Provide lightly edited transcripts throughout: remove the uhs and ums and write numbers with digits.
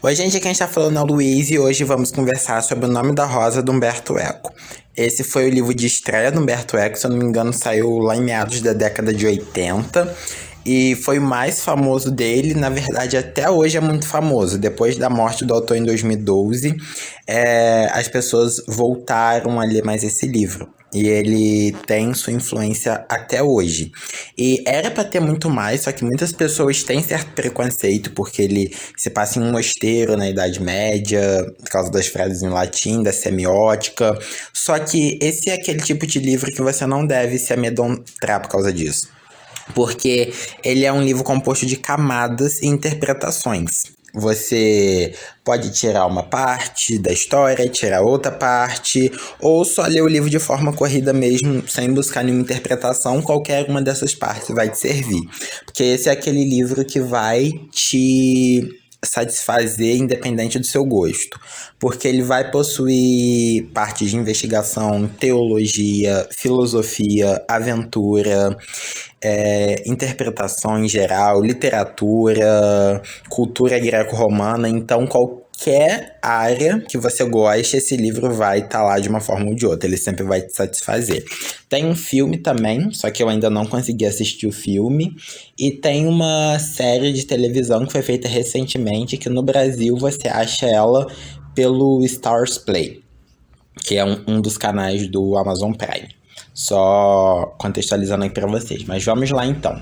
Oi, gente, aqui a gente tá falando é o Luiz e hoje vamos conversar sobre O Nome da Rosa, do Humberto Eco. Esse foi o livro de estreia do Humberto Eco, se eu não me engano, saiu lá em meados da década de 80 e foi o mais famoso dele. Na verdade, até hoje é muito famoso. Depois da morte do autor em 2012, as pessoas voltaram a ler mais esse livro. E ele tem sua influência até hoje. E era para ter muito mais, só que muitas pessoas têm certo preconceito, porque ele se passa em um mosteiro na Idade Média, por causa das frases em latim, da semiótica. Só que esse é aquele tipo de livro que você não deve se amedrontar por causa disso. Porque ele é um livro composto de camadas e interpretações. Você pode tirar uma parte da história, tirar outra parte, ou só ler o livro de forma corrida mesmo, sem buscar nenhuma interpretação. Qualquer uma dessas partes vai te servir. Porque esse é aquele livro que vai te satisfazer independente do seu gosto, porque ele vai possuir partes de investigação, teologia, filosofia, aventura, interpretação em geral, literatura, cultura greco-romana. Então qualquer área que você goste, esse livro vai estar lá de uma forma ou de outra, ele sempre vai te satisfazer. Tem um filme também, só que eu ainda não consegui assistir o filme, e tem uma série de televisão que foi feita recentemente, que no Brasil você acha ela pelo Stars Play, que é um dos canais do Amazon Prime. Só contextualizando aí para vocês. Mas vamos lá então.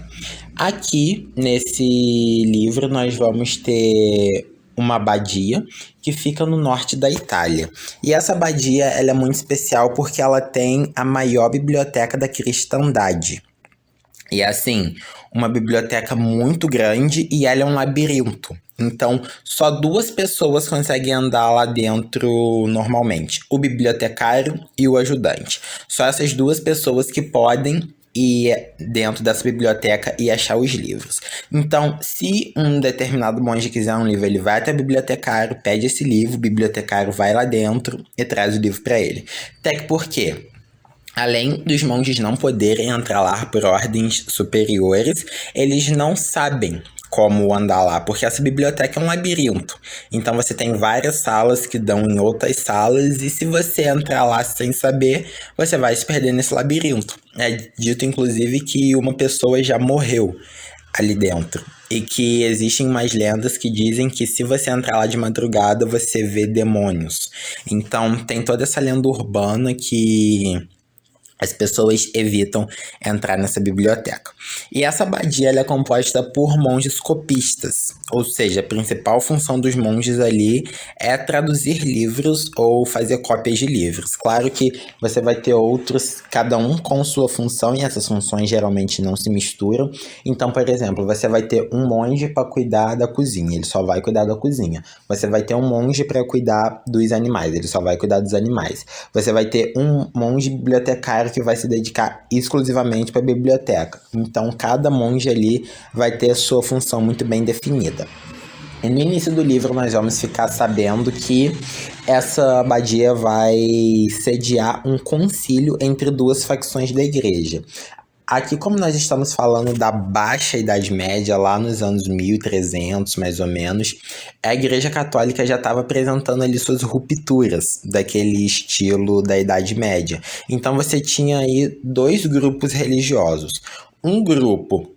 Aqui nesse livro nós vamos ter uma abadia que fica no norte da Itália. E essa abadia ela é muito especial porque ela tem a maior biblioteca da cristandade. E é assim, uma biblioteca muito grande e ela é um labirinto. Então, só duas pessoas conseguem andar lá dentro normalmente: o bibliotecário e o ajudante. Só essas duas pessoas que podem ir dentro dessa biblioteca e achar os livros. Então, se um determinado monge quiser um livro, ele vai até o bibliotecário, pede esse livro, o bibliotecário vai lá dentro e traz o livro para ele. Até que por quê? Além dos monges não poderem entrar lá por ordens superiores, eles não sabem como andar lá, porque essa biblioteca é um labirinto. Então você tem várias salas que dão em outras salas, e se você entrar lá sem saber, você vai se perder nesse labirinto. É dito inclusive que uma pessoa já morreu ali dentro. E que existem umas lendas que dizem que se você entrar lá de madrugada, você vê demônios. Então tem toda essa lenda urbana que as pessoas evitam entrar nessa biblioteca. E essa abadia ela é composta por monges copistas, ou seja, a principal função dos monges ali é traduzir livros ou fazer cópias de livros. Claro que você vai ter outros, cada um com sua função, e essas funções geralmente não se misturam. Então, por exemplo, você vai ter um monge para cuidar da cozinha, ele só vai cuidar da cozinha. Você vai ter um monge para cuidar dos animais, ele só vai cuidar dos animais. Você vai ter um monge bibliotecário que vai se dedicar exclusivamente para a biblioteca. Então, cada monge ali vai ter a sua função muito bem definida. E no início do livro nós vamos ficar sabendo que essa abadia vai sediar um concílio entre duas facções da igreja. Aqui, como nós estamos falando da Baixa Idade Média, lá nos anos 1300, mais ou menos, a Igreja Católica já estava apresentando ali suas rupturas daquele estilo da Idade Média. Então você tinha aí dois grupos religiosos. Um grupo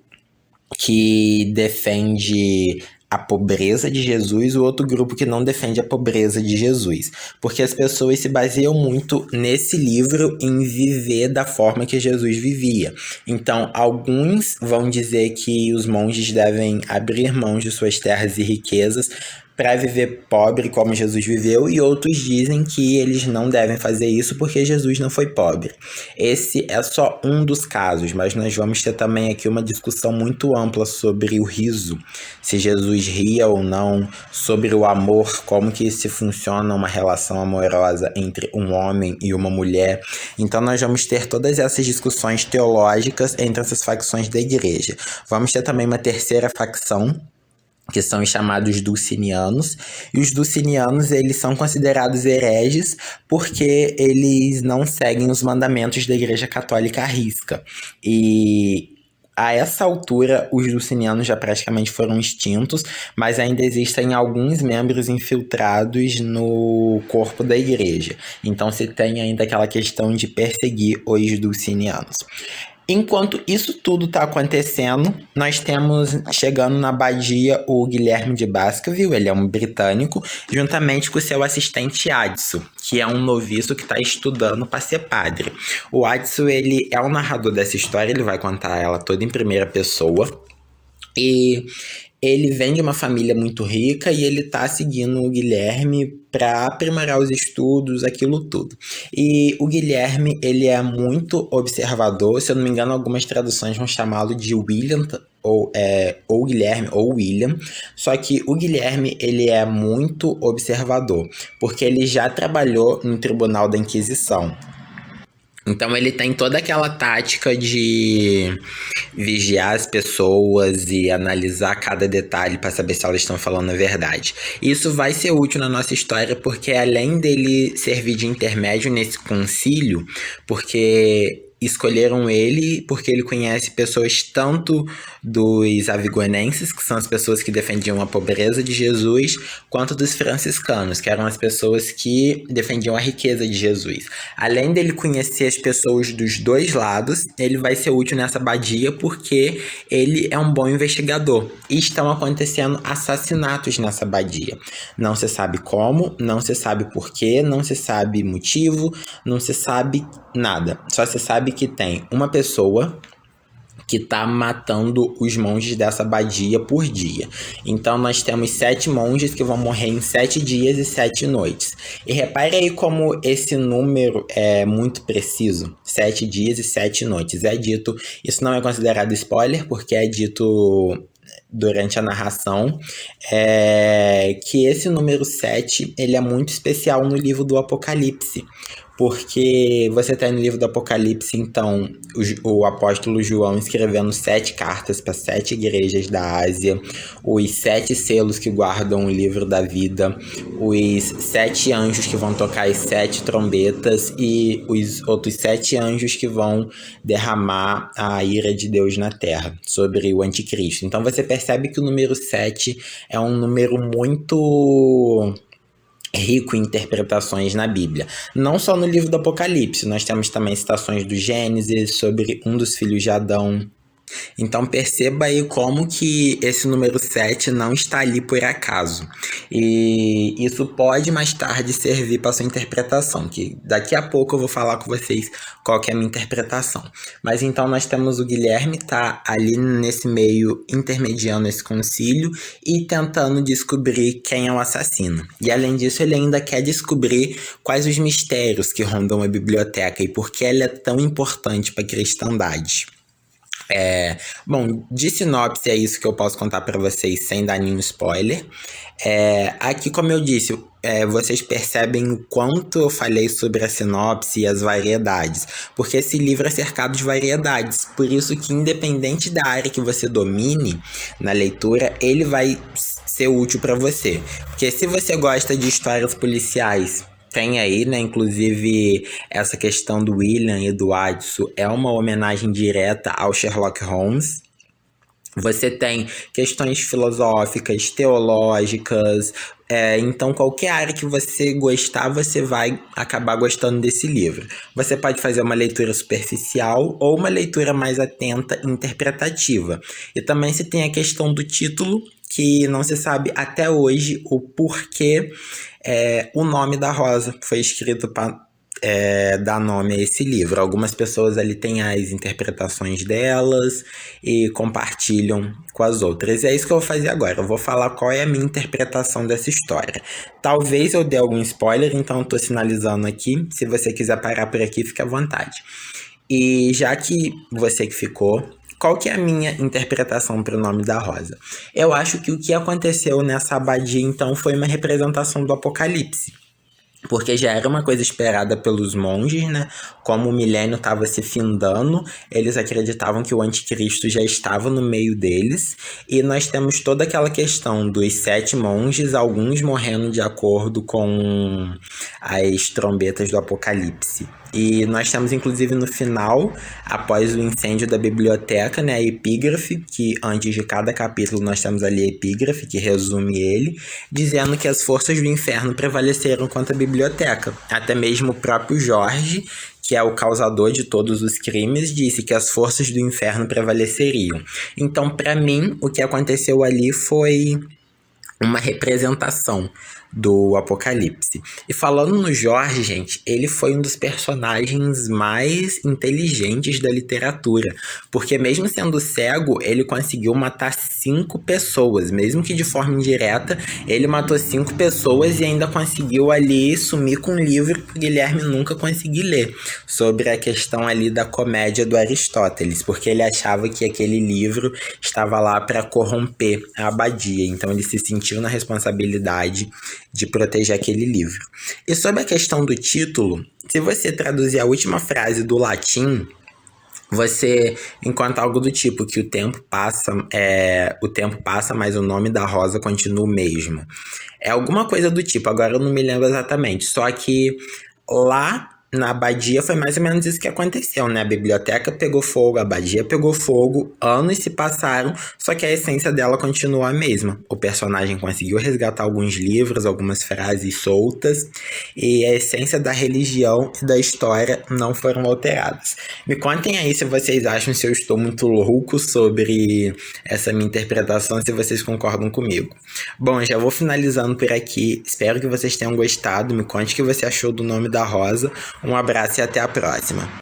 que defende a pobreza de Jesus, o outro grupo que não defende a pobreza de Jesus. Porque as pessoas se baseiam muito nesse livro em viver da forma que Jesus vivia. Então, alguns vão dizer que os monges devem abrir mão de suas terras e riquezas para viver pobre como Jesus viveu, e outros dizem que eles não devem fazer isso porque Jesus não foi pobre. Esse é só um dos casos, mas nós vamos ter também aqui uma discussão muito ampla sobre o riso, se Jesus ria ou não, sobre o amor, como que se funciona uma relação amorosa entre um homem e uma mulher. Então nós vamos ter todas essas discussões teológicas entre essas facções da igreja. Vamos ter também uma terceira facção, que são os chamados dulcinianos, e os dulcinianos eles são considerados hereges porque eles não seguem os mandamentos da Igreja Católica à risca. E A essa altura, os dulcinianos já praticamente foram extintos, mas ainda existem alguns membros infiltrados no corpo da igreja. Então se tem ainda aquela questão de perseguir os dulcinianos. Enquanto isso tudo está acontecendo, nós temos chegando na abadia o Guilherme de Baskerville, ele é um britânico, juntamente com o seu assistente Adso, que é um noviço que está estudando para ser padre. O Adso, ele é o narrador dessa história, ele vai contar ela toda em primeira pessoa. E ele vem de uma família muito rica e ele tá seguindo o Guilherme para aprimorar os estudos, aquilo tudo. E o Guilherme, ele é muito observador, se eu não me engano, algumas traduções vão chamá-lo de William, ou Guilherme, ou William. Só que o Guilherme, ele é muito observador, porque ele já trabalhou no Tribunal da Inquisição. Então ele tem toda aquela tática de vigiar as pessoas e analisar cada detalhe para saber se elas estão falando a verdade. Isso vai ser útil na nossa história porque além dele servir de intermédio nesse concílio, porque escolheram ele porque ele conhece pessoas tanto dos avigonenses, que são as pessoas que defendiam a pobreza de Jesus, quanto dos franciscanos, que eram as pessoas que defendiam a riqueza de Jesus. Além dele conhecer as pessoas dos dois lados, ele vai ser útil nessa abadia porque ele é um bom investigador. E estão acontecendo assassinatos nessa abadia. Não se sabe como, não se sabe porquê, não se sabe motivo, não se sabe nada. Só se sabe que tem uma pessoa que está matando os monges dessa abadia por dia. Então nós temos 7 monges que vão morrer em 7 dias e 7 noites. E repare aí como esse número é muito preciso. 7 dias e 7 noites. É dito, isso não é considerado spoiler, porque é dito durante a narração, que esse número 7 ele é muito especial no livro do Apocalipse. Porque você tem no livro do Apocalipse, então, o apóstolo João escrevendo 7 cartas para 7 igrejas da Ásia, os 7 selos que guardam o livro da vida, os 7 anjos que vão tocar as 7 trombetas e os outros 7 anjos que vão derramar a ira de Deus na terra sobre o anticristo. Então você percebe que o número 7 é um número muito rico em interpretações na Bíblia. Não só no livro do Apocalipse, nós temos também citações do Gênesis sobre um dos filhos de Adão. Então perceba aí como que esse número 7 não está ali por acaso. E isso pode mais tarde servir para sua interpretação, que daqui a pouco eu vou falar com vocês qual que é a minha interpretação. Mas então nós temos o Guilherme, tá ali nesse meio intermediando esse concílio e tentando descobrir quem é o assassino. E além disso ele ainda quer descobrir quais os mistérios que rondam a biblioteca e por que ela é tão importante para a cristandade. Bom, de sinopse é isso que eu posso contar para vocês sem dar nenhum spoiler. Aqui, como eu disse, vocês percebem o quanto eu falei sobre a sinopse e as variedades, porque esse livro é cercado de variedades, por isso que independente da área que você domine na leitura, ele vai ser útil para você. Porque se você gosta de histórias policiais, tem aí, né, inclusive essa questão do William e do Adso é uma homenagem direta ao Sherlock Holmes. Você tem questões filosóficas, teológicas, então qualquer área que você gostar, você vai acabar gostando desse livro. Você pode fazer uma leitura superficial ou uma leitura mais atenta e interpretativa. E também se tem a questão do título, que não se sabe até hoje o porquê o nome da Rosa foi escrito para dar nome a esse livro. Algumas pessoas ali têm as interpretações delas e compartilham com as outras. E é isso que eu vou fazer agora. Eu vou falar qual é a minha interpretação dessa história. Talvez eu dê algum spoiler, então eu estou sinalizando aqui. Se você quiser parar por aqui, fique à vontade. E já que você que ficou, qual que é a minha interpretação para o nome da Rosa? Eu acho que o que aconteceu nessa abadia, então, foi uma representação do Apocalipse. Porque já era uma coisa esperada pelos monges, né? Como o milênio estava se findando, eles acreditavam que o anticristo já estava no meio deles. E nós temos toda aquela questão dos 7 monges, alguns morrendo de acordo com as trombetas do Apocalipse. E nós temos, inclusive, no final, após o incêndio da biblioteca, né, a epígrafe, que antes de cada capítulo nós temos ali a epígrafe, que resume ele, dizendo que as forças do inferno prevaleceram contra a biblioteca. Até mesmo o próprio Jorge, que é o causador de todos os crimes, disse que as forças do inferno prevaleceriam. Então, para mim, o que aconteceu ali foi uma representação do Apocalipse. E falando no Jorge, gente, ele foi um dos personagens mais inteligentes da literatura, porque mesmo sendo cego, ele conseguiu matar 5 pessoas, mesmo que de forma indireta, ele matou 5 pessoas e ainda conseguiu ali sumir com um livro que o Guilherme nunca conseguiu ler, sobre a questão ali da comédia do Aristóteles, porque ele achava que aquele livro estava lá para corromper a abadia, então ele se sentiu na responsabilidade de proteger aquele livro. E sobre a questão do título, se você traduzir a última frase do latim, você encontra algo do tipo que o tempo passa, mas o nome da rosa continua o mesmo. É alguma coisa do tipo, agora eu não me lembro exatamente, só que lá na abadia foi mais ou menos isso que aconteceu, né? A biblioteca pegou fogo, a abadia pegou fogo, anos se passaram, só que a essência dela continua a mesma. O personagem conseguiu resgatar alguns livros, algumas frases soltas, e a essência da religião e da história não foram alteradas. Me contem aí se vocês acham, se eu estou muito louco sobre essa minha interpretação, se vocês concordam comigo. Bom, já vou finalizando por aqui. Espero que vocês tenham gostado. Me conte o que você achou do Nome da Rosa. Um abraço e até a próxima.